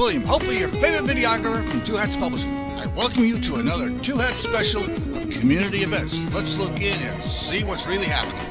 William, hopefully your favorite videographer from Two Hats Publishing. I welcome you to another Two Hats special of community events. Let's look in and see what's really happening.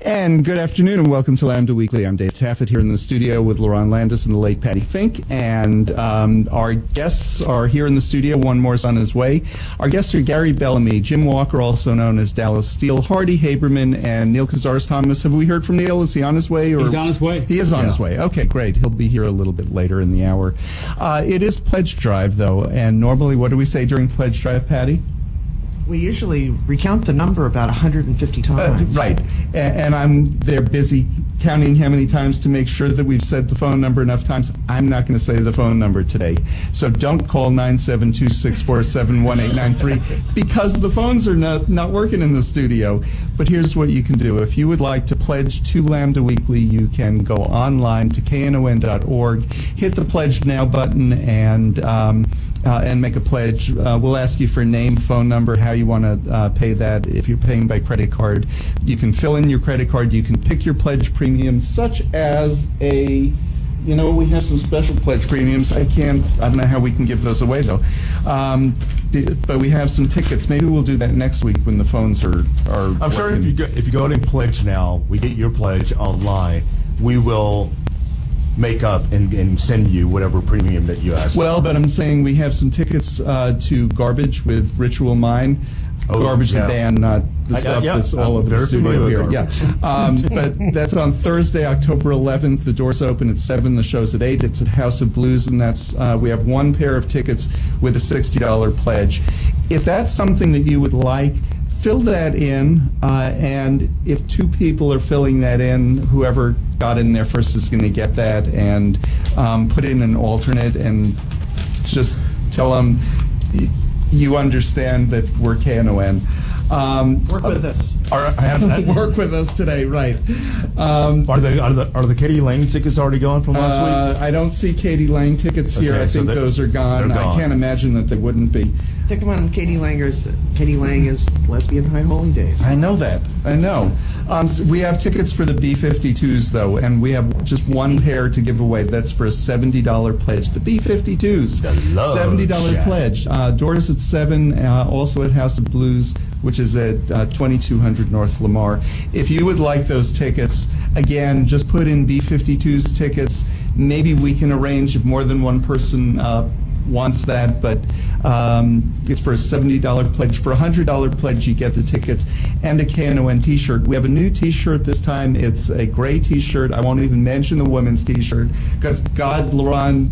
And good afternoon and welcome to Lambda Weekly. I'm Dave Taffet here in the studio with Lerone Landis and the late Patti Fink. And our guests are here in the studio. One more is on his way. Our guests are Gary Bellomy, Jim Walker, also known as Dallas Steele, Hardy Haberman, and Neil Cazares-Thomas. Have we heard from Neil? Is he on his way? Or? He's on his way. He is on his way. Okay, great. He'll be here a little bit later in the hour. It is Pledge Drive, though. And normally, what do we say during Pledge Drive, Patti? We usually recount the number about 150 times. Right. And I'm there busy counting how many times to make sure that we've said the phone number enough times. I'm not going to say the phone number today. So don't call 972-647-1893 because the phones are not working in the studio. But here's what you can do. If you would like to pledge to Lambda Weekly, you can go online to knon.org, hit the Pledge Now button, and make a pledge. We'll ask you for name, phone number, how you want to pay that. If you're paying by credit card, you can fill in your credit card. You can pick your pledge premium, such as we have some special pledge premiums. I don't know how we can give those away, though. But we have some tickets. Maybe we'll do that next week when the phones are I'm working. sure if you go to Pledge Now, we get your pledge online, we will make up and send you whatever premium that you ask. Well, but I'm saying we have some tickets to Garbage with Ritual Mind. Garbage the band, not the stuff that's all over the studio here. Yeah, but that's on Thursday, October 11th. The doors open at 7. The show's at 8. It's at House of Blues, and that's we have one pair of tickets with a $60 pledge. If that's something that you would like, fill that in, and if 2 people are filling that in, whoever got in there first is going to get that, and put in an alternate, and just tell them you understand that we're KNON. Work with us. Work with us today, right? Are the Katie Lang tickets already gone from last week? I don't see Katie Lang tickets here. Okay, I think those are gone. I can't imagine that they wouldn't be. Think about them. Katie Lang is Lesbian High Holy Days. I know that. I know. So we have tickets for the B-52s, though, and we have just one pair to give away. That's for a $70 pledge. The B-52s, $70 pledge. Doors at 7, also at House of Blues, which is at 2200 North Lamar. If you would like those tickets, again, just put in B-52s tickets. Maybe we can arrange if more than one person wants that, but it's for a $70 pledge. For a $100 pledge, you get the tickets and a KNON t-shirt. We have a new t-shirt this time. It's a gray t-shirt. I won't even mention the women's t-shirt because, God, Lerone,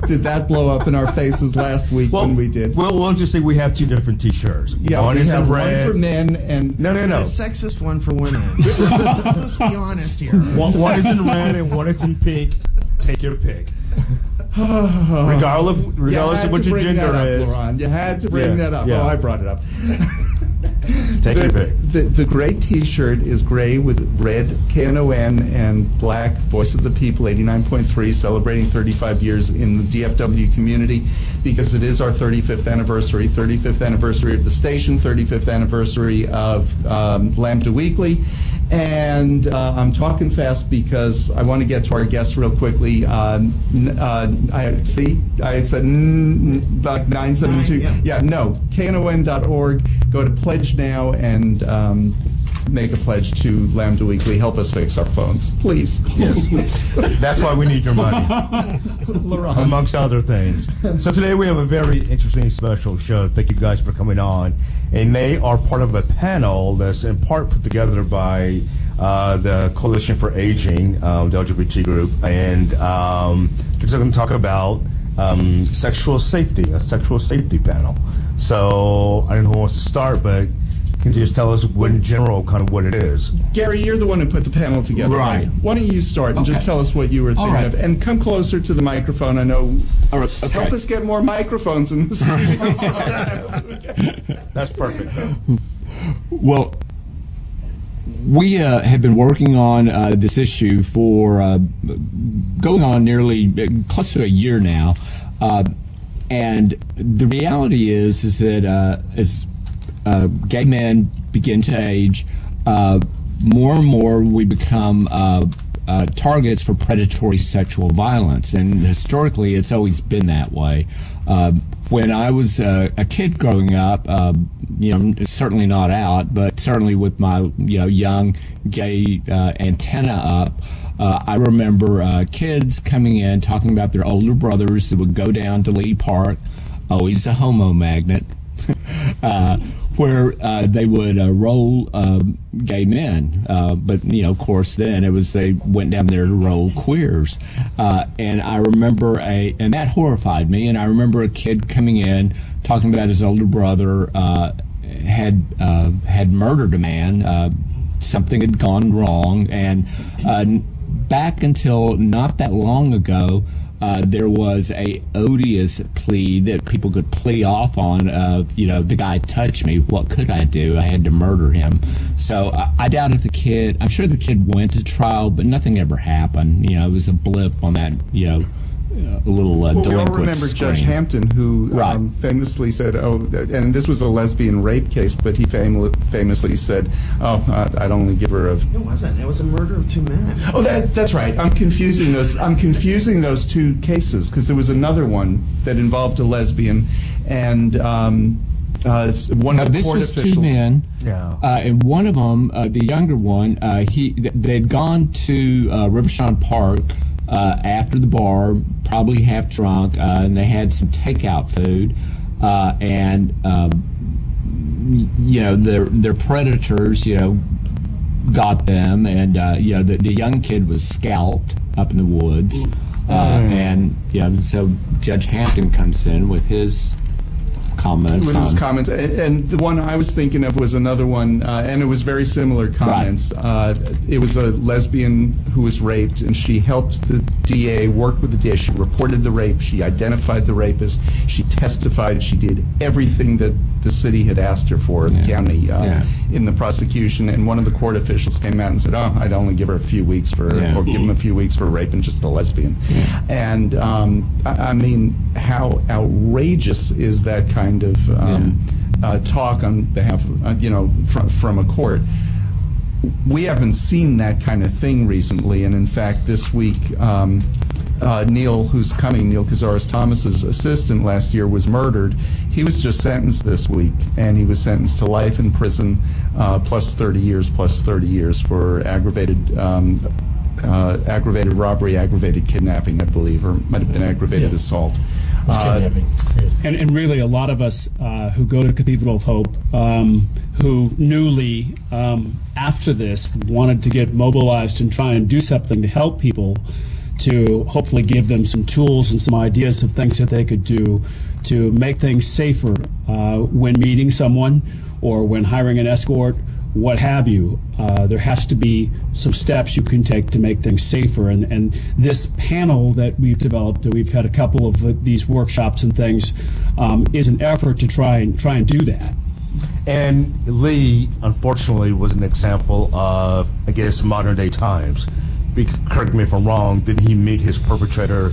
did that blow up in our faces last week when we did. Well, we'll just say we have 2 different t-shirts. Yeah, one we is have in red. one for men and... No. The sexist one for women. Let's be honest here. One is in red and one is in pink. Take your pick. regardless of what your gender is. Lerone. You had to bring that up. Yeah. Oh, I brought it up. Take your pick. The gray t-shirt is gray with red KNON and black Voice of the People 89.3, celebrating 35 years in the DFW community because it is our 35th anniversary of the station, 35th anniversary of Lambda Weekly. And I'm talking fast because I want to get to our guests real quickly. I said like 972. No, knon.org. Go to Pledge Now and make a pledge to Lambda Weekly. Help us fix our phones, please. Yes, that's why we need your money, amongst other things. So today we have a very interesting special show. Thank you guys for coming on. And they are part of a panel that's in part put together by the Coalition for Aging, the LGBT group, and they're going to talk about sexual safety, a sexual safety panel. So I don't know who wants to start, but can you just tell us in general kind of what it is? Gary, you're the one who put the panel together. Right. Why don't you start and just tell us what you were thinking of? And come closer to the microphone. I know. All right, okay. Help us get more microphones in the studio. That's perfect. Well, we have been working on this issue for going on nearly close to a year now, and the reality is that as gay men begin to age, more and more we become targets for predatory sexual violence, and historically it's always been that way. When I was a kid growing up, certainly not out, but certainly with my young gay antenna up, I remember kids coming in talking about their older brothers that would go down to Lee Park, always a homo magnet, where they would roll gay men. But, of course, then it was they went down there to roll queers. And I remember and that horrified me, and I remember a kid coming in talking about his older brother had murdered a man. Something had gone wrong, and back until not that long ago, there was a odious plea that people could plea off on of, the guy touched me. What could I do? I had to murder him. So I doubt if I'm sure the kid went to trial, but nothing ever happened. It was a blip on that, a little we all delinquent remember screen. Judge Hampton, who famously said, and this was a lesbian rape case, but he famously said, I'd only give her a... It wasn't. It was a murder of two men. Oh, that's right. I'm confusing those two cases, because there was another one that involved a lesbian, and one of the this court was officials... two men, Yeah. and one of them, the younger one, they'd gone to Rivershine Park after the bar, probably half drunk, and they had some takeout food, and their predators, got them, and the young kid was scalped up in the woods, and so Judge Hampton comes in with his comments. And the one I was thinking of was another one, and it was very similar comments. Right. It was a lesbian who was raped, and she helped the DA, worked with the DA. She reported the rape. She identified the rapist. She testified. She did everything that the city had asked her for, the county, in the prosecution. And one of the court officials came out and said, I'd only give her a few weeks or give him a few weeks for raping just a lesbian. Yeah. And I mean, how outrageous is that kind of talk on behalf of, from a court? We haven't seen that kind of thing recently, and in fact this week Neil Cazares Thomas's assistant last year was murdered. He was just sentenced this week, and he was sentenced to life in prison plus 30 years for aggravated robbery, aggravated kidnapping, I believe, or might have been aggravated assault. And really, a lot of us who go to Cathedral of Hope, who newly, after this, wanted to get mobilized and try and do something to help people, to hopefully give them some tools and some ideas of things that they could do to make things safer when meeting someone or when hiring an escort, what have you. There has to be some steps you can take to make things safer, and this panel that we've developed, that we've had a couple of these workshops and things, is an effort to try and do that. And Lee, unfortunately, was an example of, I guess, modern day times. Correct me if I'm wrong, didn't he meet his perpetrator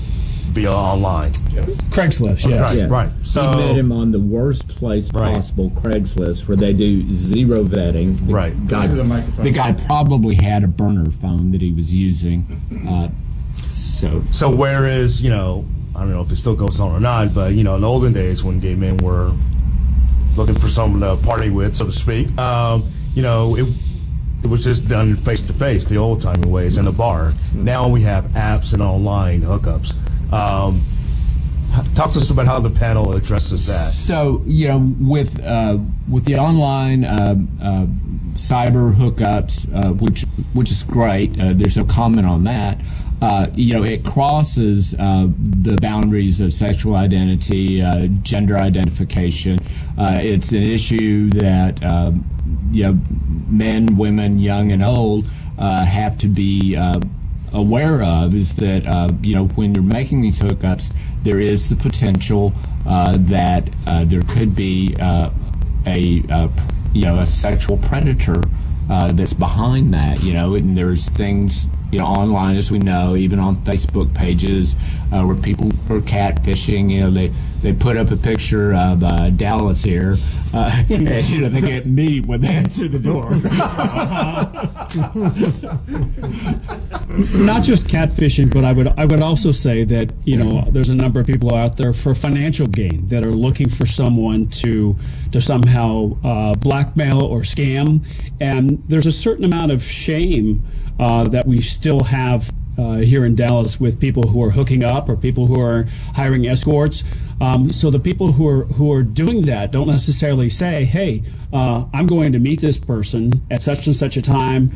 via online? Yes. Craigslist, yes. Yes. Right. So he met him on the worst place possible, Craigslist, where they do zero vetting. The guy probably had a burner phone that he was using. So whereas, I don't know if it still goes on or not, but, in the olden days when gay men were looking for someone to party with, so to speak, it was just done face to face, the old timey ways, in a bar. Now we have apps and online hookups. Talk to us about how the panel addresses that. So, with the online cyber hookups, which is great, there's no comment on that. It crosses the boundaries of sexual identity, gender identification. It's an issue that men, women, young and old, have to be aware of, is that when you're making these hookups, there is the potential that there could be a a sexual predator that's behind that, and there's things, online, as we know, even on Facebook pages, where people are catfishing. They put up a picture of Dallas here, and they get meat when they answer the door. Not just catfishing, but I would also say that there's a number of people out there for financial gain that are looking for someone to somehow blackmail or scam, and there's a certain amount of shame that we still have here in Dallas with people who are hooking up or people who are hiring escorts. So the people who are doing that don't necessarily say, "Hey, I'm going to meet this person at such and such a time.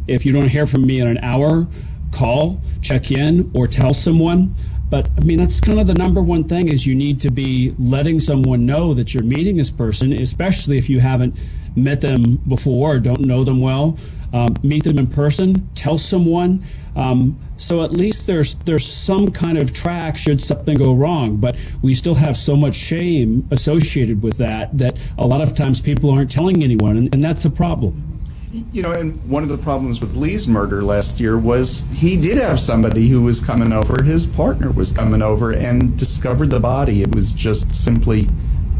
If you don't hear from me in an hour, call, check in, or tell someone." But I mean, that's kind of the number one thing, is you need to be letting someone know that you're meeting this person, especially if you haven't met them before or don't know them well. Meet them in person, tell someone. So at least there's some kind of track should something go wrong. But we still have so much shame associated with that a lot of times people aren't telling anyone, and that's a problem. And one of the problems with Lee's murder last year was he did have somebody who was coming over. His partner was coming over and discovered the body. It was just simply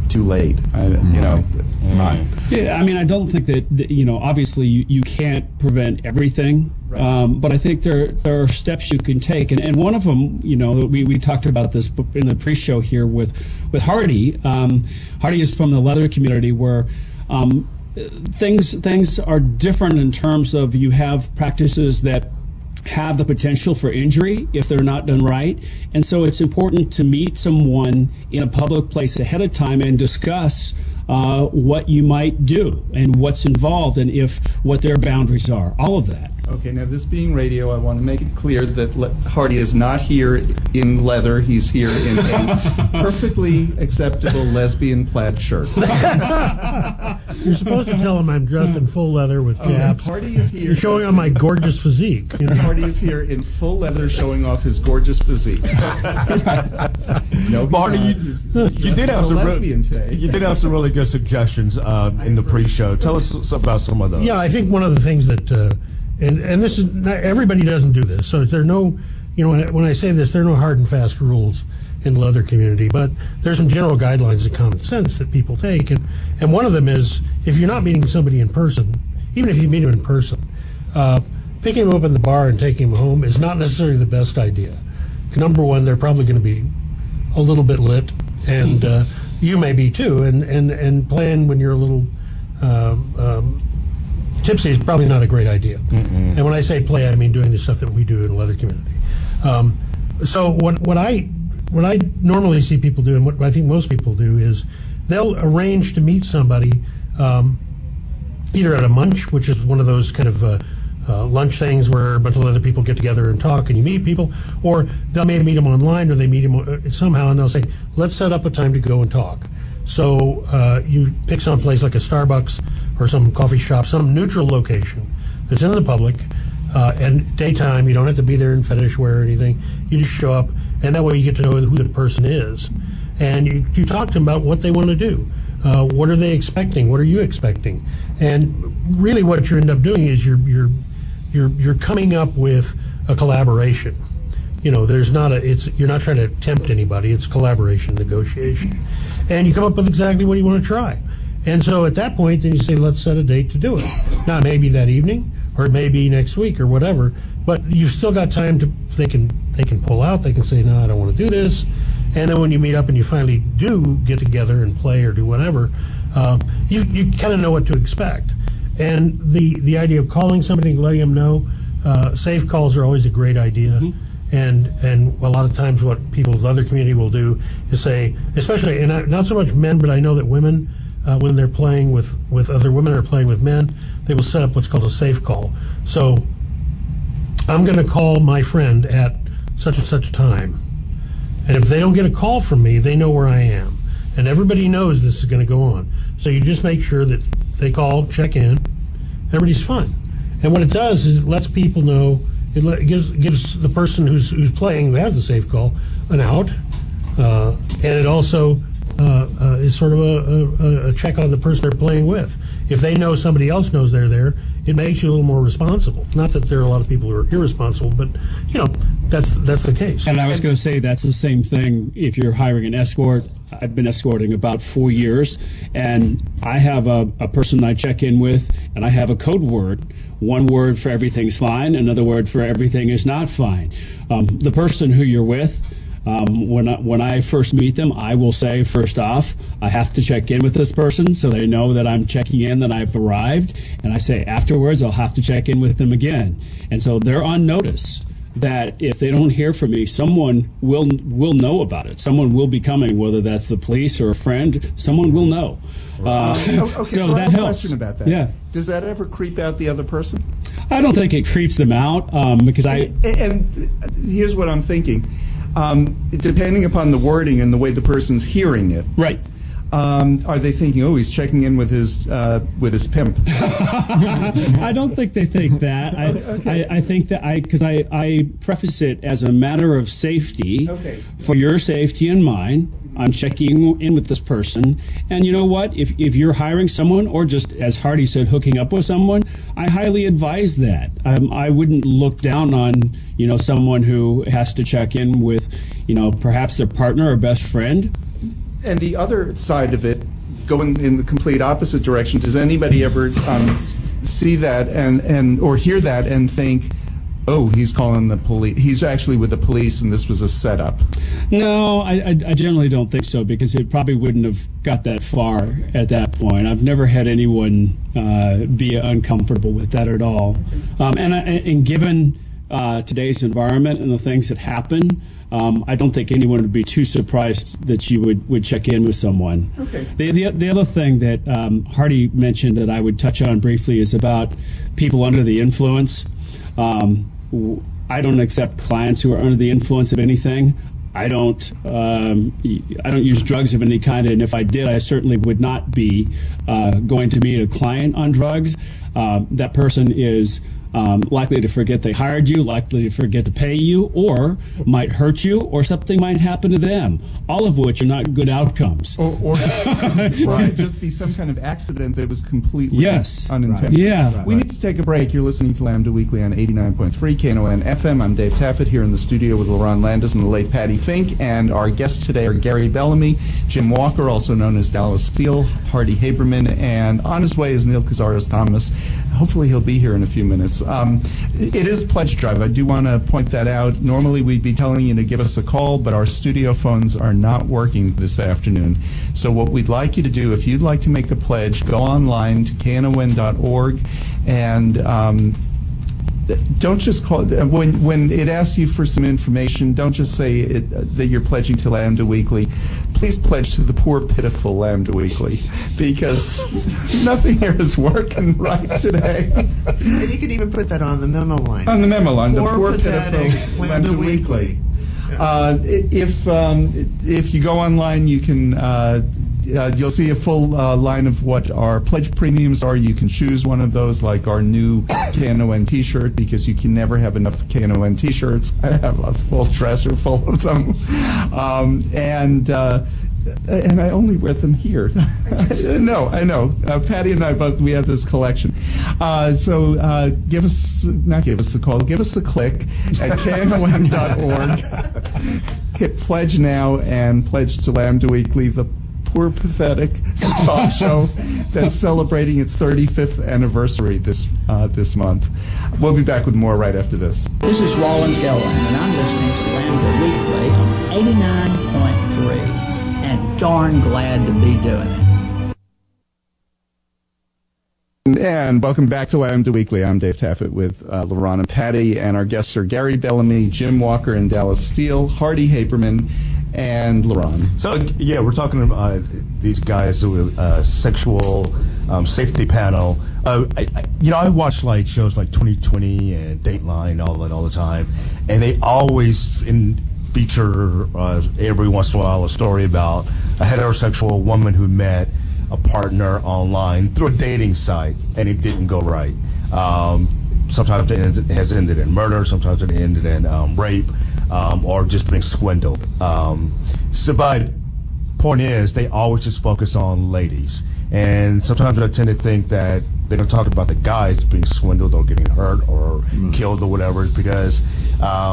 too late. Right. Yeah, I mean, I don't think that obviously you can't prevent everything, right. But I think there are steps you can take, and one of them, we talked about this in the pre-show here with Hardy. Hardy is from the leather community, where things are different in terms of you have practices that have the potential for injury if they're not done right. And so it's important to meet someone in a public place ahead of time and discuss what you might do and what's involved and what their boundaries are, all of that. Okay, now this being radio, I want to make it clear that Hardy is not here in leather. He's here in a perfectly acceptable lesbian plaid shirt. You're supposed to tell him I'm dressed in full leather with chaps. Hardy is here. You're showing on my gorgeous physique. Hardy is here in full leather, showing off his gorgeous physique. No, Hardy, you did have some lesbian today. You did have some really good suggestions in the pre-show. Tell us about some of those. Yeah, I think one of the things that, and this is not, everybody doesn't do this, so there are no, when I say this, there are no hard and fast rules in the leather community, but there's some general guidelines of common sense that people take, and one of them is, if you're not meeting somebody in person, even if you meet them in person, picking them up in the bar and taking them home is not necessarily the best idea. Number one, they're probably going to be a little bit lit, and you may be too, and playing when you're a little tipsy is probably not a great idea. And when I say play, I mean doing the stuff that we do in the leather community. So what I normally see people do, and what I think most people do, is they'll arrange to meet somebody either at a munch, which is one of those kind of lunch things where a bunch of other people get together and talk and you meet people, or they'll maybe meet them online, or they meet them somehow, and they'll say, let's set up a time to go and talk. So you pick some place like a Starbucks or some coffee shop, some neutral location that's in the public, and daytime. You don't have to be there in fetish wear or anything. You just show up, and that way you get to know who the person is. And you talk to them about what they want to do. What are they expecting? What are you expecting? And really what you end up doing is you're coming up with a collaboration. You're not trying to tempt anybody. It's collaboration, negotiation. And you come up with exactly what you want to try. And so at that point, then you say, let's set a date to do it. Now, maybe that evening, or maybe next week, or whatever. But you've still got time to. They can pull out. They can say, no, I don't want to do this. And then when you meet up and you finally do get together and play or do whatever, you kind of know what to expect. And the idea of calling somebody and letting them know, safe calls are always a great idea. Mm-hmm. And a lot of times what people's other community will do is say, especially, and not so much men, but I know that women, when they're playing with other women or playing with men, they will set up what's called a safe call. So I'm going to call my friend at such and such time. And if they don't get a call from me, they know where I am. And everybody knows this is going to go on. So you just make sure that they call, check in, everybody's fine. And what it does is it lets people know, it gives the person who's playing, who has the safe call, an out. And it also sort of a check on the person they're playing with. If they know somebody else knows they're there, it makes you a little more responsible. Not that there are a lot of people who are irresponsible, but that's the case. And I was going to say that's the same thing if you're hiring an escort. I've been escorting about 4 years, and I have a person I check in with, and I have a code word. One word for everything's fine, another word for everything is not fine. The person who you're with, when I first meet them, I will say, first off, I have to check in with this person so they know that I'm checking in, that I've arrived. And I say afterwards, I'll have to check in with them again. And so they're on notice that if they don't hear from me, someone will know about it. Someone will be coming, whether that's the police or a friend. Someone will know. Okay, so that I have a helps. question about that. Yeah. Does that ever creep out the other person? I don't think it creeps them out because And here's what I'm thinking. Depending upon the wording and the way the person's hearing it, right. Are they thinking, oh, he's checking in with his pimp? I don't think they think that. I think that because I preface it as a matter of safety, for your safety and mine. I'm checking in with this person, and you know what? If you're hiring someone, or just as Hardy said, hooking up with someone, I highly advise that. I wouldn't look down on someone who has to check in with perhaps their partner or best friend. And the other side of it, going in the complete opposite direction, does anybody ever see that and or hear that and think, oh, he's calling the police, he's actually with the police and this was a setup? No, I generally don't think so, because it probably wouldn't have got that far at that point. I've never had anyone be uncomfortable with that at all. And given today's environment and the things that happen, I don't think anyone would be too surprised that you would check in with someone. Okay. The other thing that Hardy mentioned that I would touch on briefly is about people under the influence. I don't accept clients who are under the influence of anything. I don't use drugs of any kind, and if I did, I certainly would not be going to meet a client on drugs. That person is likely to forget they hired you, likely to forget to pay you, or might hurt you, or something might happen to them, all of which are not good outcomes. Or it just be some kind of accident that was completely unintended. Right. Yeah. We need to take a break. You're listening to Lambda Weekly on 89.3 Knon FM. I'm Dave Taffet here in the studio with Lerone Landis and the late Patti Fink, and our guests today are Gary Bellomy, Jim Walker, also known as Dallas Steele, Hardy Haberman, and on his way is Neil Cazares-Thomas. Hopefully he'll be here in a few minutes. It is Pledge Drive. I do want to point that out. Normally we'd be telling you to give us a call, but our studio phones are not working this afternoon. So what we'd like you to do, if you'd like to make a pledge, go online to knon.org and don't just call. When it asks you for some information, don't just say that you're pledging to Lambda Weekly. Please pledge to the poor, pitiful Lambda Weekly, because nothing here is working right today. And you can even put that on the memo line. On the memo line, the poor, poor pathetic pitiful Lambda Weekly. If you go online, you can. You'll see a full line of what our pledge premiums are. You can choose one of those, like our new KNON T-shirt, because you can never have enough KNON T-shirts. I have a full dresser full of them, and I only wear them here. No, I know. Patti and I both, we have this collection. So give us a call, give us a click at knon.org. Hit pledge now and pledge to Lambda Weekly, the poor, pathetic talk show that's celebrating its 35th anniversary this month. We'll be back with more right after this. This is Rollins Gelland, and I'm listening to Lambda Weekly on 89.3, and darn glad to be doing it. And welcome back to Lambda Weekly. I'm Dave Taffet with Lerone and Patti, and our guests are Gary Bellomy, Jim Walker, and Dallas Steele, Hardy Haberman, and Lerone. So, yeah, we're talking about these guys with sexual safety panel. I watch like shows like 2020 and Dateline all the time, and they always feature every once in a while a story about a heterosexual woman who met a partner online through a dating site, and it didn't go right. Sometimes it has ended in murder, sometimes it ended in rape, or just being swindled. But point is, they always just focus on ladies. And sometimes I tend to think that they don't talk about the guys being swindled or getting hurt or killed or whatever, because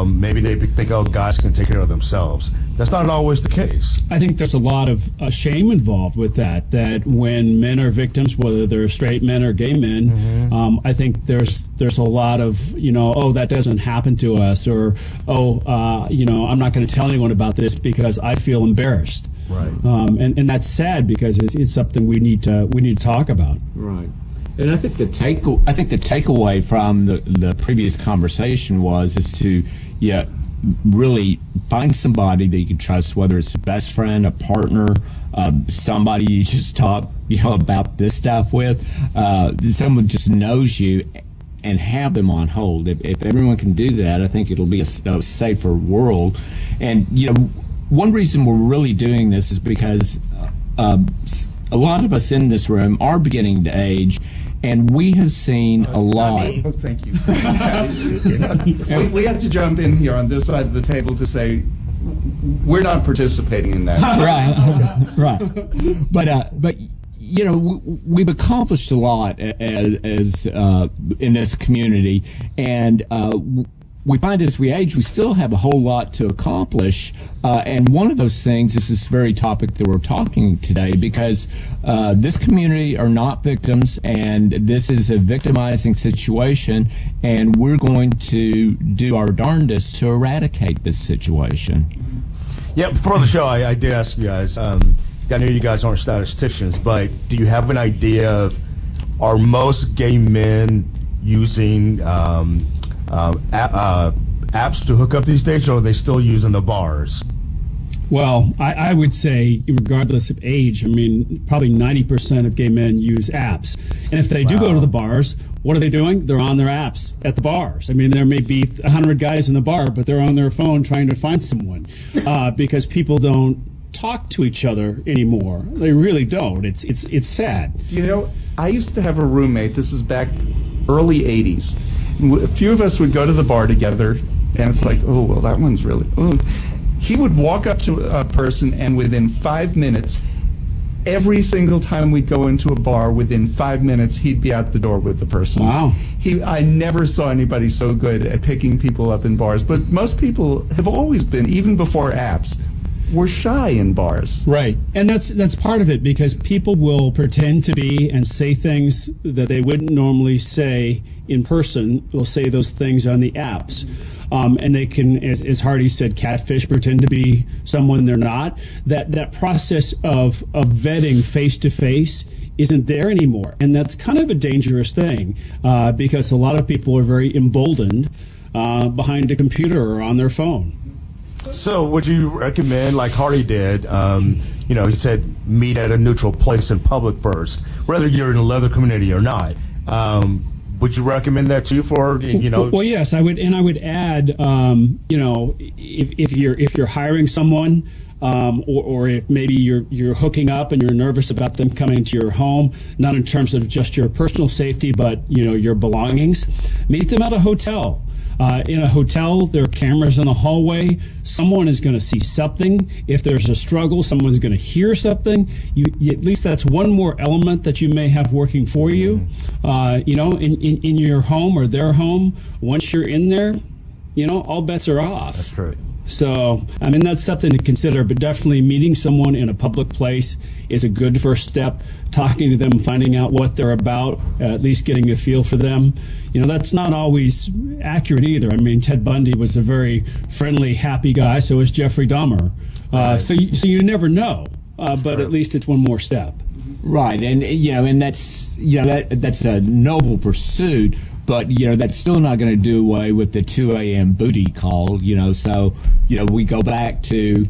maybe they think, oh, guys can take care of themselves. That's not always the case. I think there's a lot of shame involved with that when men are victims, whether they're straight men or gay men, I think there's a lot of, oh, that doesn't happen to us, or, I'm not going to tell anyone about this because I feel embarrassed. Right. And that's sad, because it's something we need to talk about. Right. And I think the takeaway from the previous conversation is to really find somebody that you can trust, whether it's a best friend, a partner, somebody you just talk about this stuff with, someone just knows you, and have them on hold. If everyone can do that, I think it'll be a safer world. And one reason we're really doing this is because a lot of us in this room are beginning to age, and we have seen a lot. Oh, thank you. we have to jump in here on this side of the table to say we're not participating in that. Right. But we've accomplished a lot as in this community, and we find as we age, we still have a whole lot to accomplish. And one of those things is this very topic that we're talking today, because this community are not victims, and this is a victimizing situation, and we're going to do our darndest to eradicate this situation. Yeah, before the show, I did ask you guys, I know you guys aren't statisticians, but do you have an idea of, are most gay men using apps to hook up these days, or are they still using the bars? Well, I would say, regardless of age, probably 90% of gay men use apps. And if they do go to the bars, what are they doing? They're on their apps at the bars. There may be 100 guys in the bar, but they're on their phone trying to find someone, because people don't talk to each other anymore. They really don't. It's sad. I used to have a roommate. This is back early 80s. A few of us would go to the bar together, and it's like, oh, well, that one's really... Oh. He would walk up to a person, and within 5 minutes, every single time we'd go into a bar, within 5 minutes, he'd be out the door with the person. Wow. I never saw anybody so good at picking people up in bars, but most people have always been, even before apps, we're shy in bars. Right. And that's part of it, because people will pretend to be and say things that they wouldn't normally say in person. They'll say those things on the apps. And they can, as Hardy said, catfish, pretend to be someone they're not. That process of vetting face-to-face isn't there anymore. And that's kind of a dangerous thing, because a lot of people are very emboldened behind a computer or on their phone. So would you recommend, like Hardy did, he said meet at a neutral place in public first, whether you're in the leather community or not? Would you recommend that too for, Well, yes, I would, and I would add, if you're hiring someone, or if maybe you're hooking up and you're nervous about them coming into your home, not in terms of just your personal safety, but your belongings, meet them at a hotel. In a hotel, there are cameras in the hallway. Someone is going to see something. If there's a struggle, someone's going to hear something. At least that's one more element that you may have working for you. In your home or their home, once you're in there, all bets are off. That's true. So, that's something to consider, but definitely meeting someone in a public place is a good first step. Talking to them, finding out what they're about, at least getting a feel for them. That's not always accurate either. Ted Bundy was a very friendly, happy guy, so was Jeffrey Dahmer. So you never know, but at least it's one more step. Right, and that's that's a noble pursuit. But, that's still not going to do away with the 2 a.m. booty call, So, we go back to,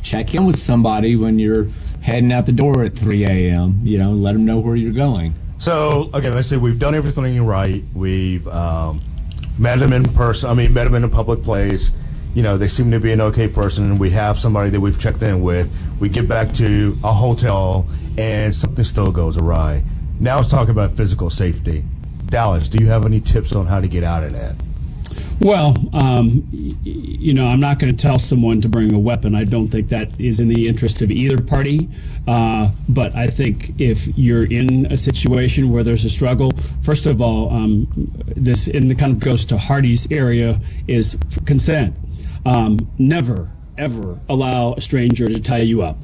check in with somebody when you're heading out the door at 3 a.m., let them know where you're going. So, okay, let's say we've done everything right. We've met them in person, met them in a public place. They seem to be an okay person. We have somebody that we've checked in with. We get back to a hotel, and something still goes awry. Now let's talk about physical safety. Dallas, do you have any tips on how to get out of that? Well, I'm not going to tell someone to bring a weapon. I don't think that is in the interest of either party. But I think if you're in a situation where there's a struggle, first of all, this and it kind of goes to Hardy's area is consent. Never, ever allow a stranger to tie you up.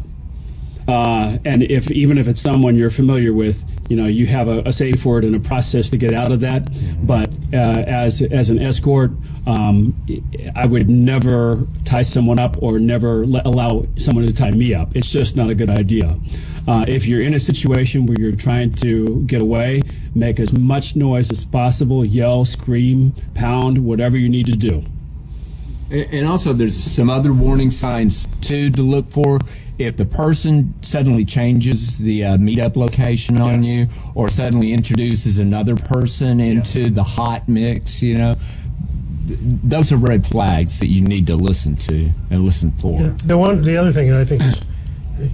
And even if it's someone you're familiar with, you have a safe word and a process to get out of that. But as an escort, I would never tie someone up or never allow someone to tie me up. It's just not a good idea. If you're in a situation where you're trying to get away, make as much noise as possible, yell, scream, pound, whatever you need to do. And also, there's some other warning signs, too, to look for. If the person suddenly changes the meetup location on you or suddenly introduces another person into the hot mix, those are red flags that you need to listen to and listen for. Yeah. The other thing that I think is,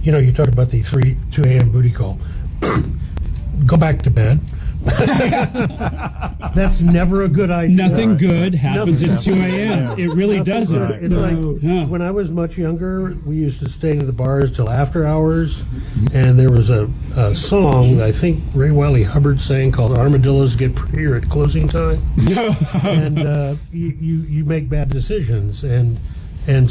you talked about the 2 a.m. booty call. Go back to bed. That's never a good idea. Nothing good happens at 2 a.m. It really doesn't. Good. It's like when I was much younger, we used to stay to the bars till after hours, and there was a song I think Ray Wiley Hubbard sang called "Armadillos Get Prettier at Closing Time," and you make bad decisions, and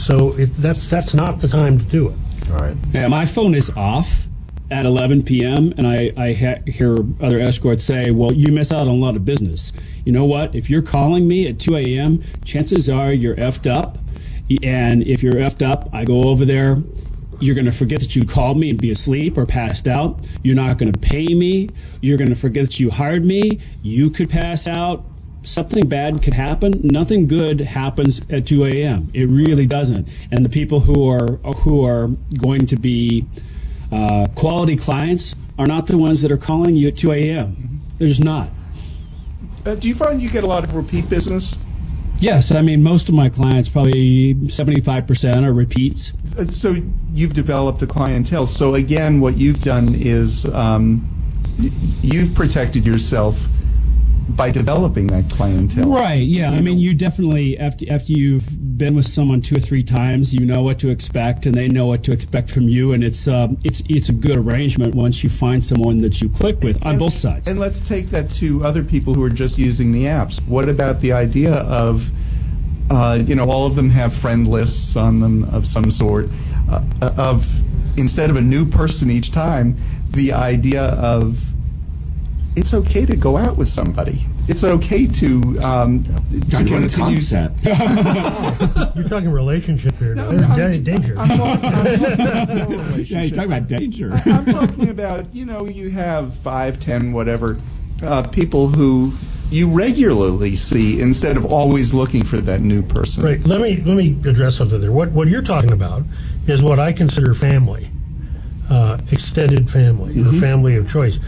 so that's not the time to do it. All right. Yeah, my phone is off at 11 p.m., and I hear other escorts say, well, you miss out on a lot of business. You know what? If you're calling me at 2 a.m., chances are you're effed up. And if you're effed up, I go over there. You're going to forget that you called me and be asleep or passed out. You're not going to pay me. You're going to forget that you hired me. You could pass out. Something bad could happen. Nothing good happens at 2 a.m. It really doesn't. And the people who are going to be quality clients are not the ones that are calling you at 2 a.m. They're just not. Do you find you get a lot of repeat business? Yes, I mean, most of my clients, probably 75% are repeats. So you've developed a clientele. So again, what you've done is you've protected yourself by developing that clientele. Right, yeah. I mean, you definitely, after you've been with someone 2 or 3 times, you know what to expect, and they know what to expect from you, and it's a good arrangement once you find someone that you click with on both sides. And let's take that to other people who are just using the apps. What about the idea of, all of them have friend lists on them of some sort, of instead of a new person each time, the idea of it's okay to go out with somebody. It's okay to continue. You're talking relationship here. No, Danger. I'm talking relationship. Yeah, you're talking about danger. I'm talking about, you have 5, 10, whatever, people who you regularly see instead of always looking for that new person. Right. Let me address something there. What you're talking about is what I consider family, extended family, or family of choice.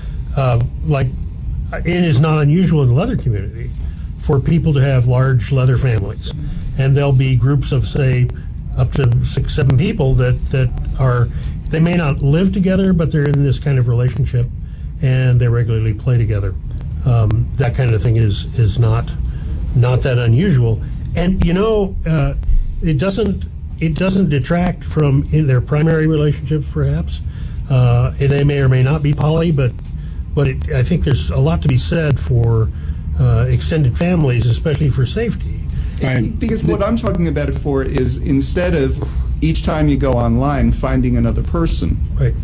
It is not unusual in the leather community for people to have large leather families, and there'll be groups of, say, up to 6, 7 people that are, they may not live together, but they're in this kind of relationship, and they regularly play together. That kind of thing is not that unusual, and it doesn't detract from in their primary relationships, perhaps. They may or may not be poly, but I think there's a lot to be said for extended families, especially for safety. Right. Because what I'm talking about it for is instead of each time you go online finding another person, right?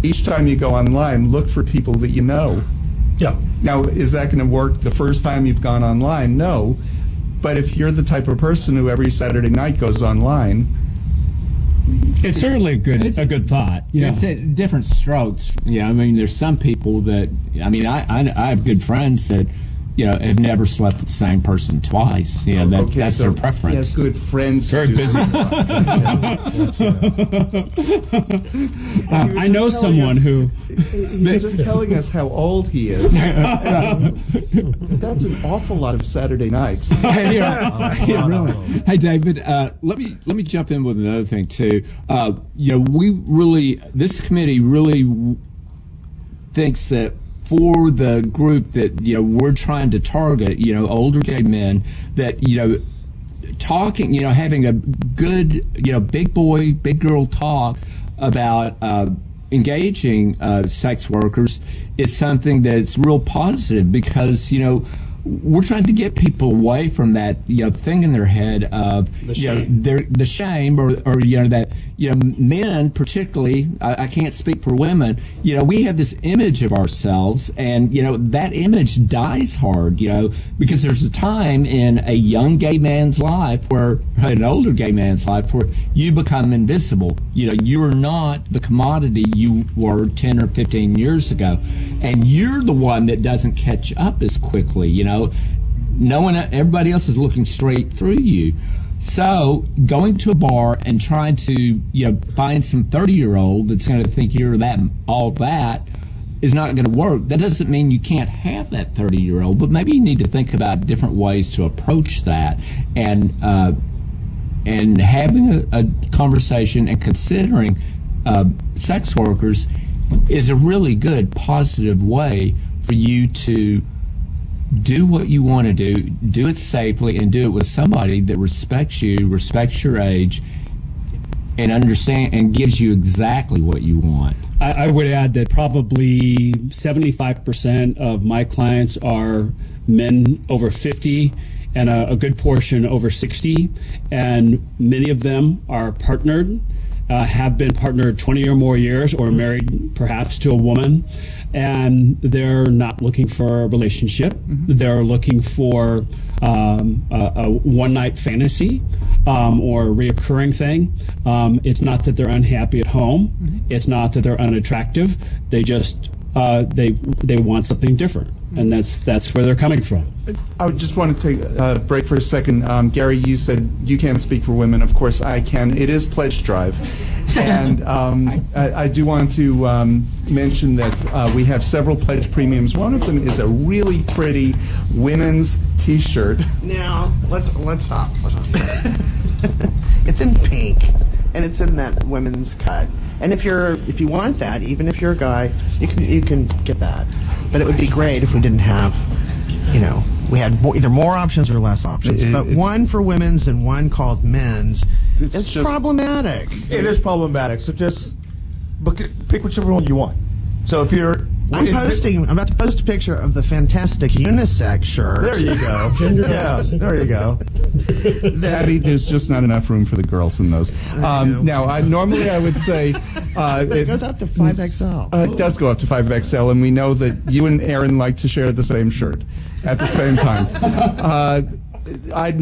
Each time you go online, look for people that you know. Yeah. Now, is that going to work the first time you've gone online? No. But if you're the type of person who every Saturday night goes online, it's certainly a good thought. Yeah. It's at different strokes. Yeah, I mean, there's some people that, I have good friends that, have never slept with the same person twice. Yeah, that's their preference. Yes, good friends. Very busy. I know someone who... You're just telling us how old he is. That's an awful lot of Saturday nights. Yeah, really. Hey, David, let me jump in with another thing, too. This committee really thinks that for the group that we're trying to target, older gay men, that talking, having a good, big boy, big girl talk about engaging sex workers is something that's real positive because, we're trying to get people away from that, thing in their head of the shame or that, men particularly, I can't speak for women, we have this image of ourselves and, that image dies hard, because there's a time in a young gay man's life an older gay man's life where you become invisible. You are not the commodity you were 10 or 15 years ago. And you're the one that doesn't catch up as quickly, everybody else is looking straight through you. So going to a bar and trying to, find some 30-year-old that's going to think you're all that is not going to work. That doesn't mean you can't have that 30-year-old, but maybe you need to think about different ways to approach that and having a conversation and considering sex workers is a really good, positive way for you to do what you want to do it safely, and do it with somebody that respects you, respects your age, and understand and gives you exactly what you want. I would add that probably 75% of my clients are men over 50 and a good portion over 60, and many of them are partnered, have been partnered 20 or more years or married perhaps to a woman, and they're not looking for a relationship. Mm-hmm. They're looking for a one-night fantasy or a reoccurring thing. It's not that they're unhappy at home. Mm-hmm. It's not that they're unattractive. They just they want something different, and that's where they're coming from. I just want to take a break for a second. Gary, you said you can't speak for women. Of course, I can. It is Pledge Drive. And I do want to mention that we have several pledge premiums. One of them is a really pretty women's T-shirt. Now, let's stop. It's in pink, and it's in that women's cut. And if you want that, even if you're a guy, you can get that. But it would be great if we didn't have, we had either more options or less options. But one for women's and one called men's is problematic. It is problematic. So just pick whichever one you want. So if you're... I'm about to post a picture of the fantastic unisex shirt. There you go. There you go. Patti, there's just not enough room for the girls in those. Now, normally I would say... it goes up to 5XL. It does go up to 5XL, and we know that you and Aaron like to share the same shirt at the same time. I'd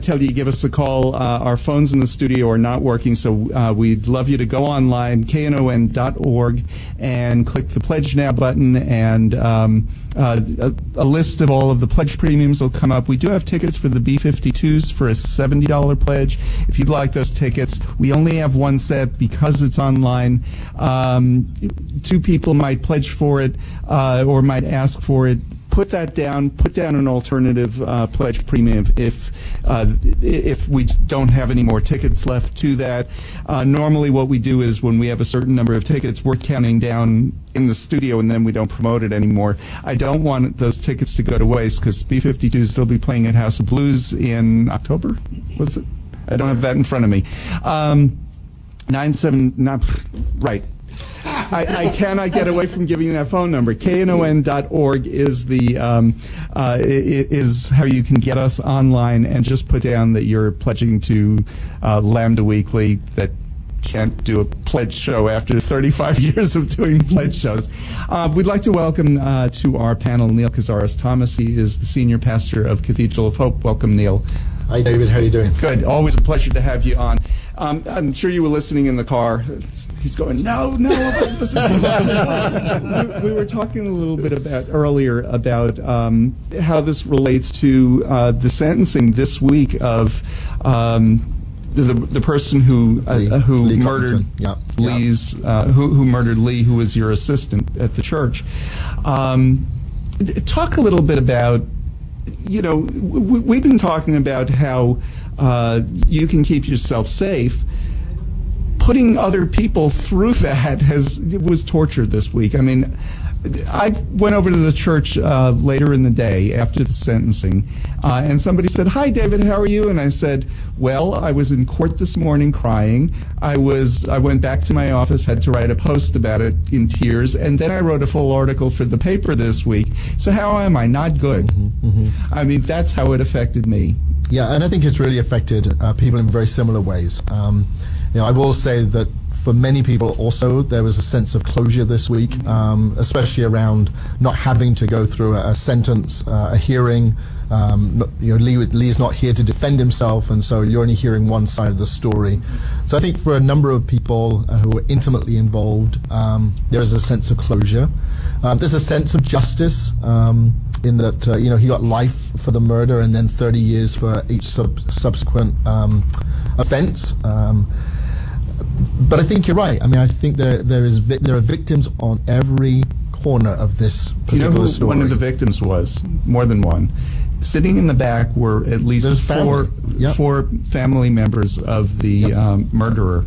tell you, give us a call. Our phones in the studio are not working, so we'd love you to go online, knon.org, and click the Pledge Now button, and a list of all of the pledge premiums will come up. We do have tickets for the B-52s for a $70 pledge. If you'd like those tickets, we only have one set because it's online. 2 people might pledge for it or might ask for it. Put that down. Put down an alternative pledge premium if we don't have any more tickets left to that. Normally, what we do is when we have a certain number of tickets, we're counting down in the studio, and then we don't promote it anymore. I don't want those tickets to go to waste because B-52s will be playing at House of Blues in October. Was it? I don't have that in front of me. Right. I cannot get away from giving that phone number. knon.org is is how you can get us online, and just put down that you're pledging to Lambda Weekly, that can't do a pledge show after 35 years of doing pledge shows. We'd like to welcome to our panel Neil Cazares-Thomas. He is the senior pastor of Cathedral of Hope. Welcome, Neil. Hi, David. How are you doing? Good. Always a pleasure to have you on. I'm sure you were listening in the car. He's going, no, I wasn't listening. We were talking a little bit earlier about how this relates to the sentencing this week of the person who murdered who murdered Lee, who was your assistant at the church. Talk a little bit about, we've been talking about how you can keep yourself safe. Putting other people through that was torture this week. I mean, I went over to the church later in the day after the sentencing, and somebody said, "Hi, David, how are you?" And I said, "Well, I was in court this morning crying. I went back to my office, had to write a post about it in tears, and then I wrote a full article for the paper this week. So how am I? Not good." I mean, that's how it affected me. Yeah, and I think it's really affected people in very similar ways. I will say that for many people also there was a sense of closure this week, especially around not having to go through a sentence, a hearing. Lee's not here to defend himself, and so you're only hearing one side of the story. So I think for a number of people who are intimately involved, there is a sense of closure. There's a sense of justice in that he got life for the murder and then 30 years for each subsequent offense. But I think you're right. I mean, I think there are victims on every corner of this particular Do you know who story. one of the victims was? More than one. Sitting in the back were at least four family members of the murderer.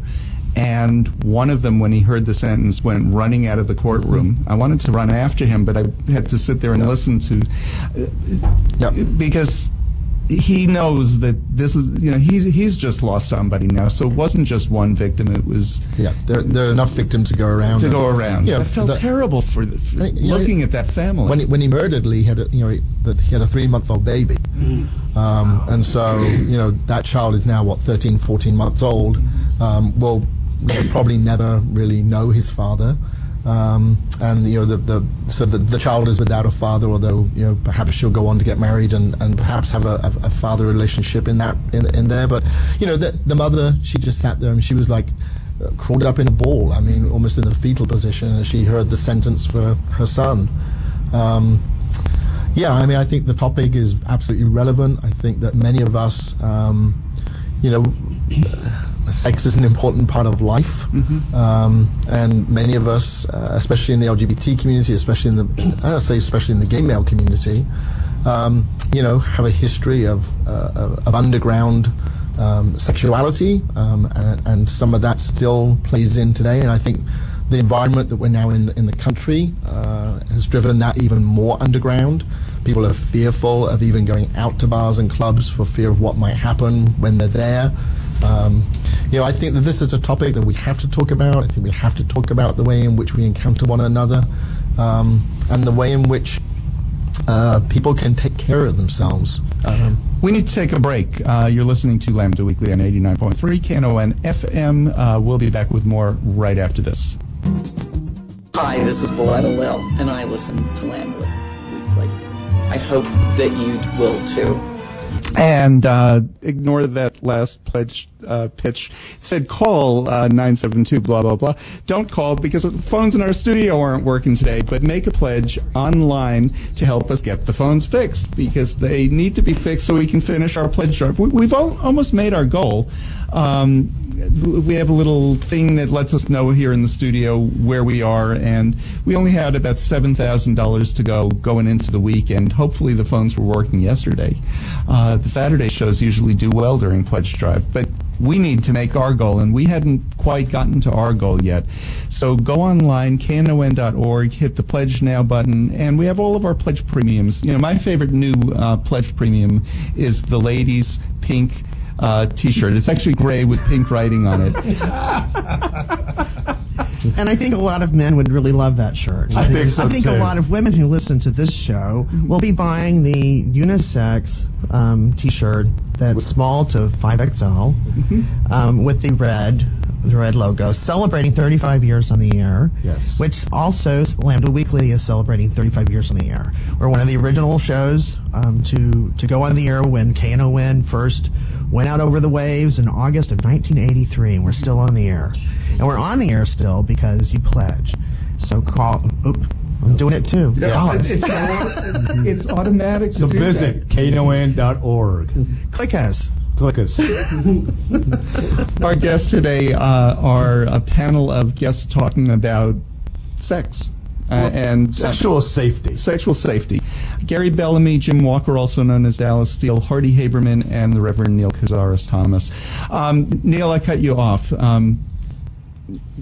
And one of them, when he heard the sentence, went running out of the courtroom. I wanted to run after him, but I had to sit there and listen to, because he knows that this is, he's just lost somebody now. So it wasn't just one victim; it was there are enough victims to go around. I felt terrible for looking at that family. When he murdered Lee, he had a 3-month-old baby, and so that child is now 13, 14 months old. Will probably never really know his father. And the child is without a father, although perhaps she'll go on to get married and perhaps have a father relationship in there. But the mother, she just sat there and she was like crawled up in a ball. I mean, almost in a fetal position as she heard the sentence for her son. I mean, I think the topic is absolutely relevant. I think that many of us, sex is an important part of life, and many of us, especially in the LGBT community, especially in the gay male community, have a history of underground sexuality, and some of that still plays in today. And I think the environment that we're now in the country has driven that even more underground. People are fearful of even going out to bars and clubs for fear of what might happen when they're there. I think that this is a topic that we have to talk about. I think we have to talk about the way in which we encounter one another, and the way in which people can take care of themselves. We need to take a break. You're listening to Lambda Weekly on 89.3 Knon FM. We'll be back with more right after this. Hi, this is Valletta Lil, and I listen to Lambda Weekly. I hope that you will too. And ignore that last pledge pitch. It said call 972 blah blah blah. Don't call because the phones in our studio aren't working today. But make a pledge online to help us get the phones fixed, because they need to be fixed so we can finish our pledge drive. We've almost made our goal. We have a little thing that lets us know here in the studio where we are, and we only had about $7,000 to go going into the weekend. Hopefully the phones were working yesterday. The Saturday shows usually do well during pledge drive, but we need to make our goal, and we hadn't quite gotten to our goal yet. So go online, knon.org, hit the Pledge Now button, and we have all of our pledge premiums. My favorite new pledge premium is the ladies' pink T-shirt. It's actually gray with pink writing on it. And I think a lot of men would really love that shirt. I think so, I think too. a lot of women who listen to this show will be buying the unisex T-shirt that's small to 5XL with the red logo, celebrating 35 years on the air. Yes. Which also Lambda Weekly is celebrating 35 years on the air. We're one of the original shows to go on the air when KNON first went out over the waves in August of 1983, and we're still on the air. And we're on the air still because you pledge. So call. I'm doing it too. Call us. It's automatic. So visit knon.org. Click us. Click us. Our guests today are a panel of guests talking about sex. And sexual safety. Sexual safety. Gary Bellomy, Jim Walker, also known as Dallas Steele, Hardy Haberman, and the Reverend Neil Cazares Thomas. Neil, I cut you off.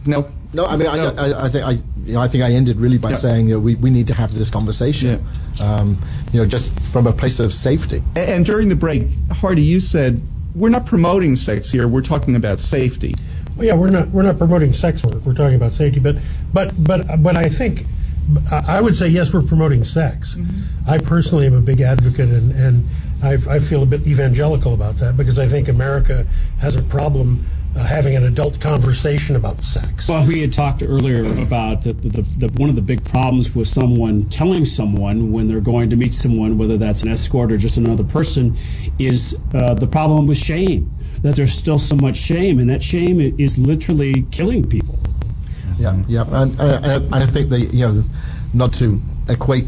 No, No, I mean, I think I ended really by saying we need to have this conversation, just from a place of safety. And during the break, Hardy, you said we're not promoting sex here; we're talking about safety. Well, yeah, we're not promoting sex work. We're talking about safety, but I think I would say yes, we're promoting sex. Mm-hmm. I personally am a big advocate, and I feel a bit evangelical about that because I think America has a problem having an adult conversation about sex. Well, we had talked earlier about the one of the big problems with someone telling someone when they're going to meet someone, whether that's an escort or just another person, is the problem with shame. That there's still so much shame, and that shame is literally killing people. Yeah, and I think not to equate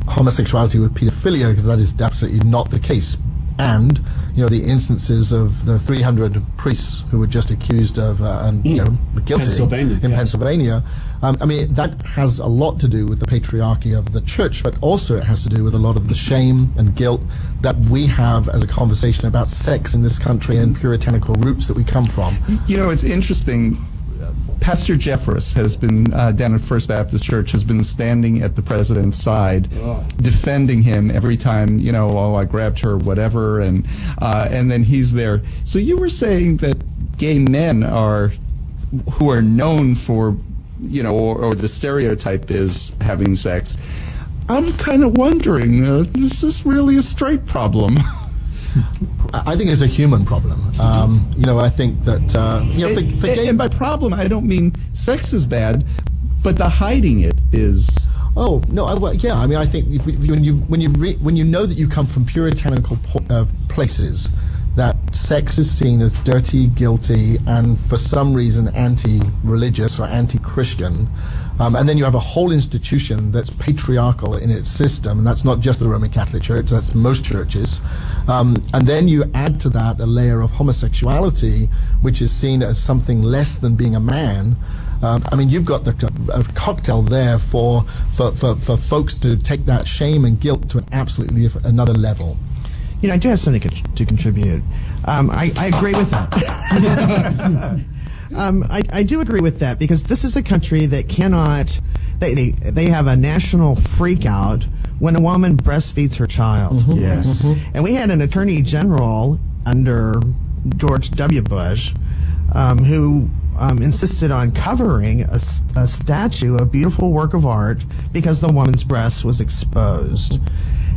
homosexuality with pedophilia, because that is absolutely not the case. And the instances of the 300 priests who were just accused of guilty in Pennsylvania. I mean, that has a lot to do with the patriarchy of the church, but also it has to do with a lot of the shame and guilt that we have as a conversation about sex in this country and puritanical roots that we come from. It's interesting. Pastor Jeffress has been down at First Baptist Church, has been standing at the president's side, defending him every time, I grabbed her, whatever, and then he's there. So you were saying that gay men who are known for, or the stereotype is having sex. I'm kind of wondering, is this really a straight problem? I think it's a human problem. I think that for gay, and by problem I don't mean sex is bad, but the hiding it is. Oh no! I mean, I think when you know that you come from puritanical places, that sex is seen as dirty, guilty, and for some reason anti-religious or anti-Christian. And then you have a whole institution that's patriarchal in its system, and that's not just the Roman Catholic Church, that's most churches. And then you add to that a layer of homosexuality, which is seen as something less than being a man. I mean, you've got a cocktail there for folks to take that shame and guilt to an absolutely another level. I do have something to contribute. I agree with that. I do agree with that because this is a country that cannot. They have a national freak out when a woman breastfeeds her child. Mm-hmm. Yes. Mm-hmm. And we had an attorney general under George W. Bush who insisted on covering a statue, a beautiful work of art, because the woman's breast was exposed.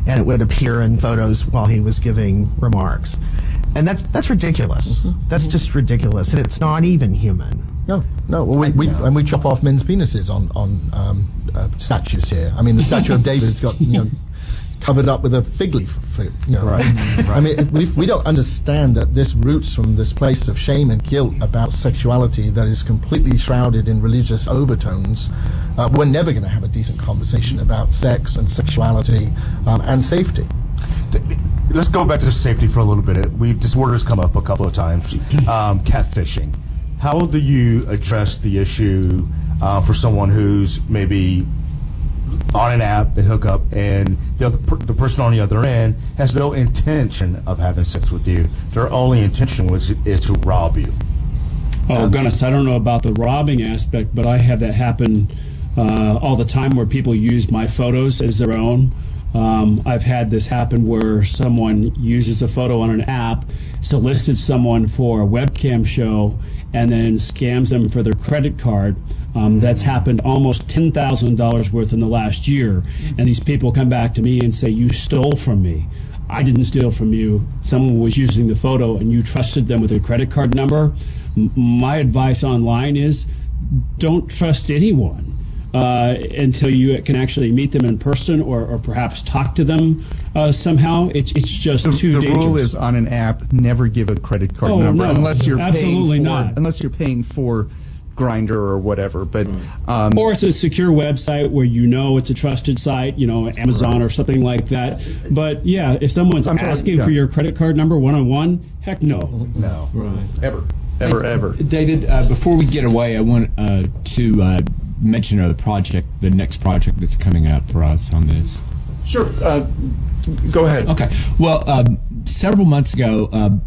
And it would appear in photos while he was giving remarks. And that's ridiculous. Mm-hmm. That's just ridiculous. And it's not even human. No. Well, we chop off men's penises on statues here. I mean, the statue of David's got covered up with a fig leaf. Right. I mean, we don't understand that this roots from this place of shame and guilt about sexuality that is completely shrouded in religious overtones. We're never going to have a decent conversation about sex and sexuality and safety. Let's go back to safety for a little bit. This word has come up a couple of times. Catfishing. How do you address the issue for someone who's maybe on an app, they hook up, and the person on the other end has no intention of having sex with you? Their only intention is to rob you. Oh, goodness, I don't know about the robbing aspect, but I have that happen all the time where people use my photos as their own. I've had this happen where someone uses a photo on an app, solicits someone for a webcam show, and then scams them for their credit card. That's happened almost $10,000 worth in the last year. And these people come back to me and say, you stole from me. I didn't steal from you. Someone was using the photo and you trusted them with their credit card number. My advice online is don't trust anyone. Until you can actually meet them in person or perhaps talk to them somehow. It's just too dangerous. The rule is on an app, never give a credit card number unless you're paying for Grindr or whatever. But or it's a secure website where it's a trusted site, Amazon or something like that. But yeah, if someone's asking for your credit card number one-on-one, heck no. No. Right. Ever. David, before we get away, I want to mention the next project that's coming out for us on this. Sure. Go ahead. Okay. Well, several months ago,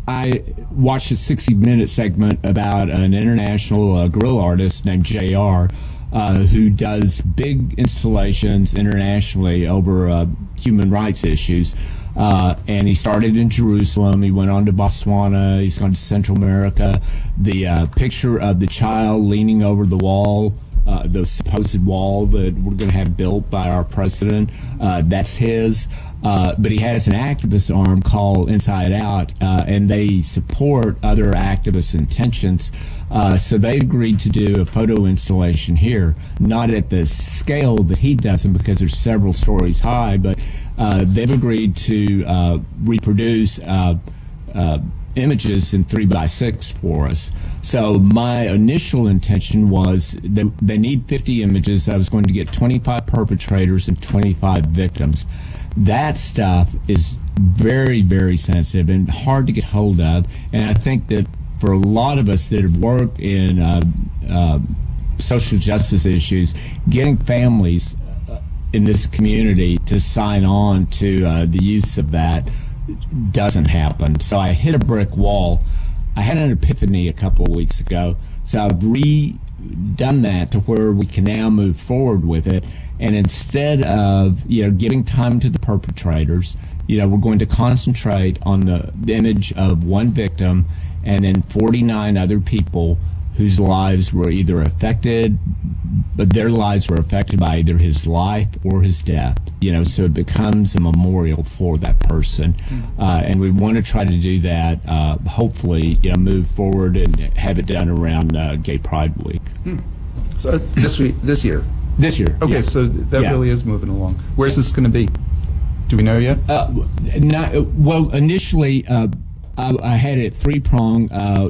I watched a 60-minute segment about an international guerrilla artist named JR, who does big installations internationally over human rights issues. And he started in Jerusalem. He went on to Botswana. He's gone to Central America. The picture of the child leaning over the wall, the supposed wall that we're going to have built by our president, that's his. But he has an activist arm called Inside Out, and they support other activist intentions. So they agreed to do a photo installation here, not at the scale that he does them because there's several stories high, but they've agreed to reproduce images in 3x6 for us. So my initial intention was that they need 50 images. I was going to get 25 perpetrators and 25 victims. That stuff is very, very sensitive and hard to get hold of. And I think that for a lot of us that have worked in social justice issues, getting families in this community to sign on to the use of that doesn't happen. So I hit a brick wall. I had an epiphany a couple of weeks ago. So I've redone that to where we can now move forward with it. And instead of giving time to the perpetrators, we're going to concentrate on the image of one victim and then 49 other people whose lives were either affected, but their lives were affected by either his life or his death. So it becomes a memorial for that person, and we want to try to do that. Hopefully, move forward and have it done around Gay Pride Week. So this year. This year. Okay, yes. so that really is moving along. Where's this going to be? Do we know yet? Well, initially, I had it three-pronged.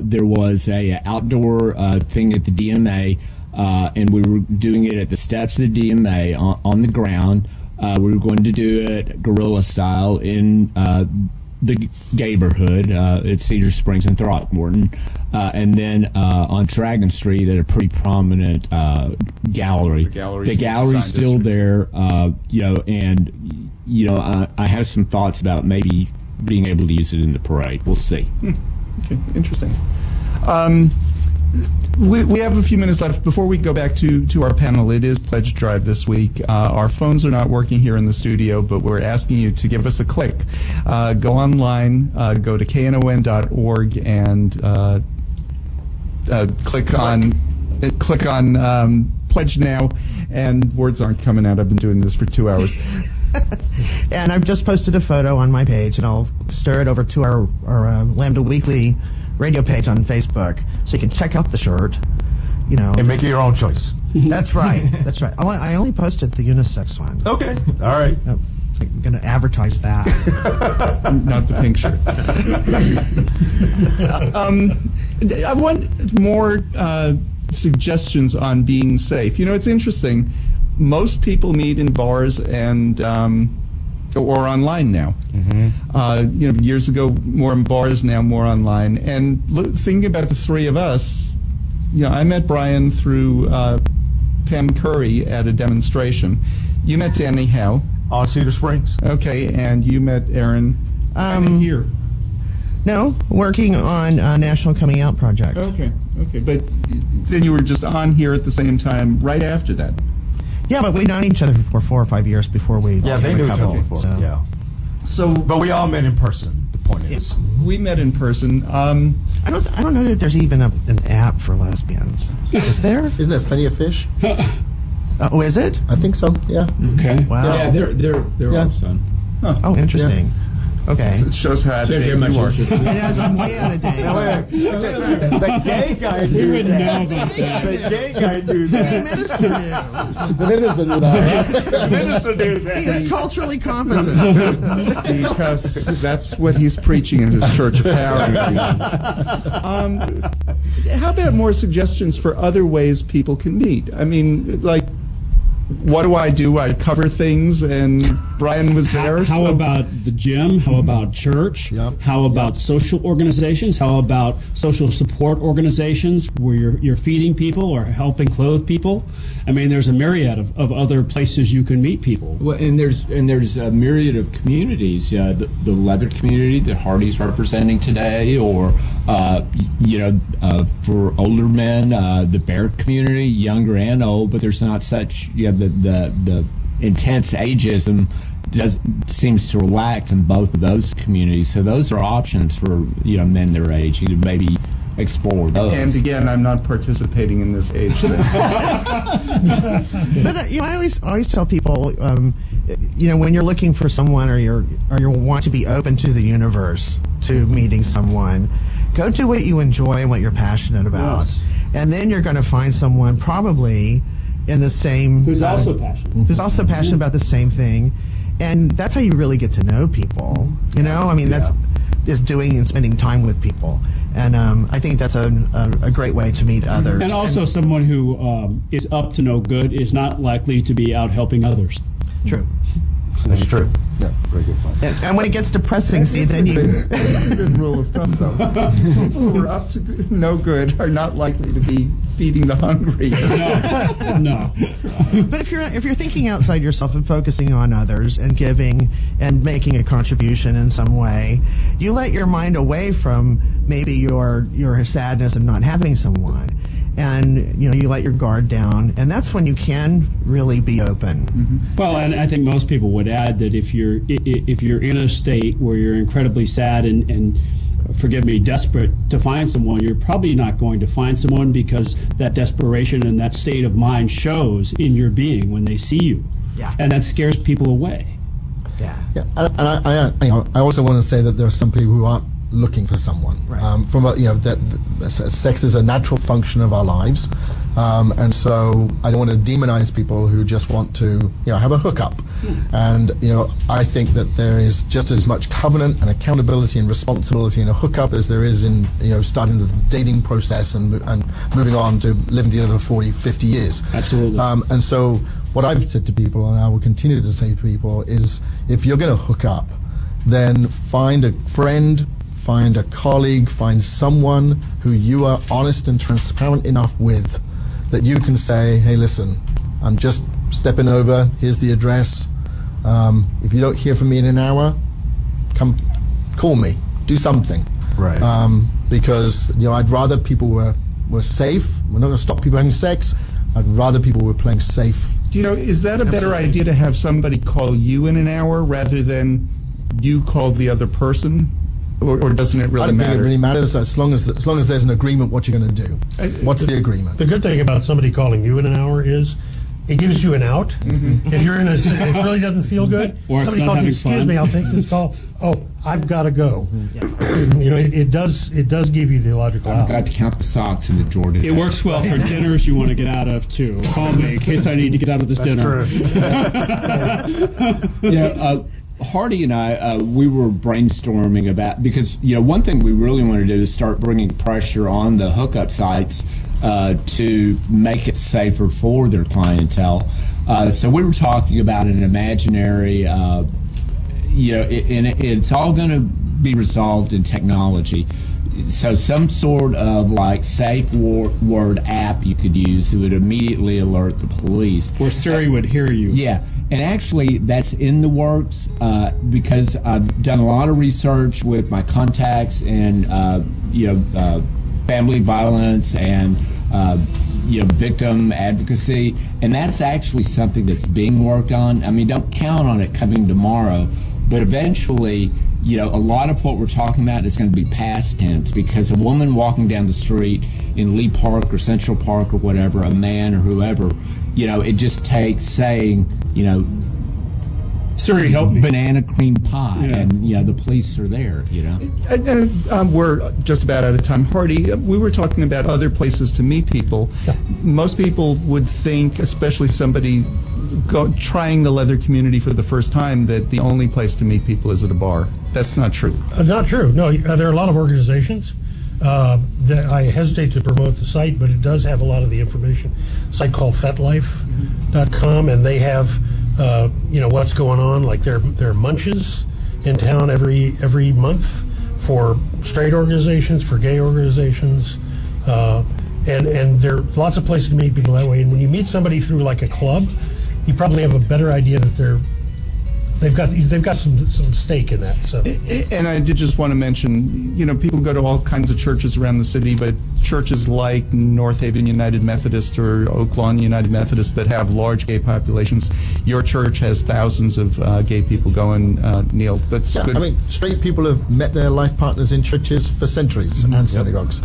There was a outdoor thing at the DMA, and we were doing it at the steps of the DMA on the ground. We were going to do it guerrilla style in the neighborhood at Cedar Springs and Throckmorton, and then on Dragon Street at a pretty prominent gallery. The gallery's still there, and I have some thoughts about maybe being able to use it in the parade. We'll see. Okay, interesting. We have a few minutes left before we go back to our panel. It is Pledge Drive this week. Our phones are not working here in the studio, but we're asking you to give us a click. Go online, go to knon.org, and click on Pledge Now. And words aren't coming out. I've been doing this for 2 hours. And I've just posted a photo on my page, and I'll stir it over to our Lambda Weekly radio page on Facebook, so you can check out the shirt. And make your own choice. That's right. That's right. I only posted the unisex one. Okay. All right. I'm going to advertise that. Not the pink shirt. I want more suggestions on being safe. It's interesting. Most people meet in bars and or online now. Mm-hmm. Years ago, more in bars, now more online. And thinking about the three of us, I met Brian through Pam Curry at a demonstration. You met Danny how? Cedar Springs. Okay, and you met Aaron here. No, working on a National Coming Out project. Okay, but then you were just on here at the same time right after that. Yeah, but we'd known each other for 4 or 5 years before we. Yeah, they knew each other before. So. Yeah. But we all met in person. The point is, we met in person. I don't know that there's even an app for lesbians. Is there? Isn't there Plenty of Fish? Oh, is it? I think so. Yeah. Okay. Wow. Yeah, there are some. Huh. Oh, interesting. Yeah. Okay. It shows how out of date you are. It has, I'm way out of date. The gay guy knew that. The gay guy knew that. The minister knew. The minister knew that. The minister knew that. He is culturally competent. Because that's what he's preaching in his church, apparently. How about more suggestions for other ways people can meet? I mean, like, what do? I cover things and Brian was there. How so- about the gym? How about church? Yep. How about social organizations? How about social support organizations where you're feeding people or helping clothe people? I mean, there's a myriad of other places you can meet people. Well, and there's a myriad of communities. The leather community that Hardy's representing today, or for older men, the bear community, younger and old. But there's not such the intense ageism seems to relax in both of those communities. So those are options for men their age. You could maybe explore those. And again, I'm not participating in this age thing. But I always tell people, when you're looking for someone or you want to be open to the universe, to meeting someone, go do what you enjoy and what you're passionate about, Yes. and then you're going to find someone probably in the same Who's also passionate. who's also passionate about the same thing, and that's how you really get to know people. That's is doing and spending time with people. And I think that's a great way to meet others. And also someone who is up to no good is not likely to be out helping others. True. That's true. Yeah, very good point. And when it gets depressing, then you... That's a good rule of thumb, though. People who are up to no good are not likely to be feeding the hungry. No. But if you're thinking outside yourself and focusing on others and giving and making a contribution in some way, you let your mind away from maybe your sadness of not having someone, and you let your guard down, and that's when you can really be open. Mm-hmm. Well, and I think most people would add that if you're in a state where you're incredibly sad and forgive me, desperate to find someone, you're probably not going to find someone because that desperation and that state of mind shows in your being when they see you. Yeah. And that scares people away. Yeah. Yeah, and I also want to say that there are some people who aren't looking for someone. Right. Sex is a natural function of our lives, and so I don't want to demonize people who just want to have a hookup. And I think that there is just as much covenant and accountability and responsibility in a hookup as there is in starting the dating process and moving on to living together for 40, 50 years. Absolutely. And so what I've said to people, and I will continue to say to people, is if you're going to hook up, then find a friend, find a colleague, find someone who you are honest and transparent enough with that you can say, hey, listen, I'm just stepping over, here's the address. If you don't hear from me in an hour, come call me, do something. Right. Because I'd rather people were safe. We're not going to stop people having sex. I'd rather people were playing safe. Is that a better idea to have somebody call you in an hour rather than you call the other person? Or doesn't it really I don't matter? think it really matters as long as there's an agreement what you're going to do. What's the agreement? The good thing about somebody calling you in an hour is it gives you an out. Mm-hmm. If you're if it really doesn't feel good, Or it's somebody not calls you, having excuse fun. me, I'll take this call. Oh, I've got to go. It does give you the logical I out. forgot to count the socks in the Jordan. It works well for dinners you want to get out of, too. Call me in case I need to get out of this dinner. Hardy and I, we were brainstorming about, because one thing we really want to do is start bringing pressure on the hookup sites to make it safer for their clientele. So we were talking about an imaginary, it's all going to be resolved in technology. So some sort of safe word app you could use that would immediately alert the police. Or Siri would hear you. Yeah. And actually, that's in the works because I've done a lot of research with my contacts and family violence and victim advocacy, and that's actually something that's being worked on. I mean, don't count on it coming tomorrow, but eventually, a lot of what we're talking about is going to be past tense, because a woman walking down the street in Lee Park or Central Park or whatever, a man or whoever, it just takes saying, Siri, help me. Banana cream pie, and the police are there. And we're just about out of time. Hardy, we were talking about other places to meet people. Most people would think, especially somebody trying the leather community for the first time, that the only place to meet people is at a bar. That's not true. Not true. No, there are a lot of organizations. That I hesitate to promote the site, but it does have a lot of the information. A site called fetlife.com, and they have what's going on. Like there are munches in town every month for straight organizations, for gay organizations, and there are lots of places to meet people that way. And when you meet somebody through like a club, you probably have a better idea that they've got some stake in that. So, and I did just want to mention, people go to all kinds of churches around the city, but churches like North Haven United Methodist or Oak Lawn United Methodist that have large gay populations, your church has thousands of gay people going. Neil, that's good. I mean, straight people have met their life partners in churches for centuries and synagogues.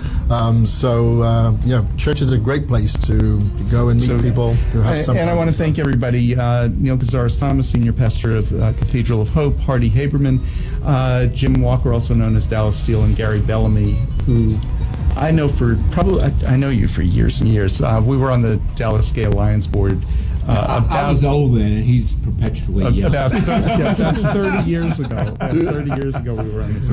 Church is a great place to go and meet people who have some. And I want to thank everybody. Neil Cazares Thomas, Senior Pastor of Cathedral of Hope, Hardy Haberman, Jim Walker, also known as Dallas Steele, and Gary Bellomy, who I know I know you for years and years. We were on the Dallas Gay Alliance board. I was old then, and he's perpetually young. About 30 years ago. About 30 years ago, we were on this.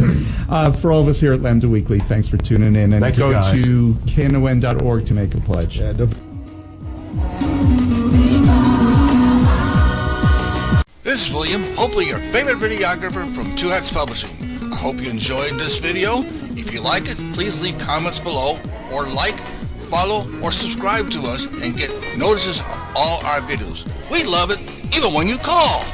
For all of us here at Lambda Weekly, thanks for tuning in. And go to knon.org to make a pledge. Yeah, This is William, hopefully your favorite videographer from Two Hats Publishing. I hope you enjoyed this video. If you like it, please leave comments below, or like, follow, or subscribe to us and get notices of all our videos. We love it, even when you call.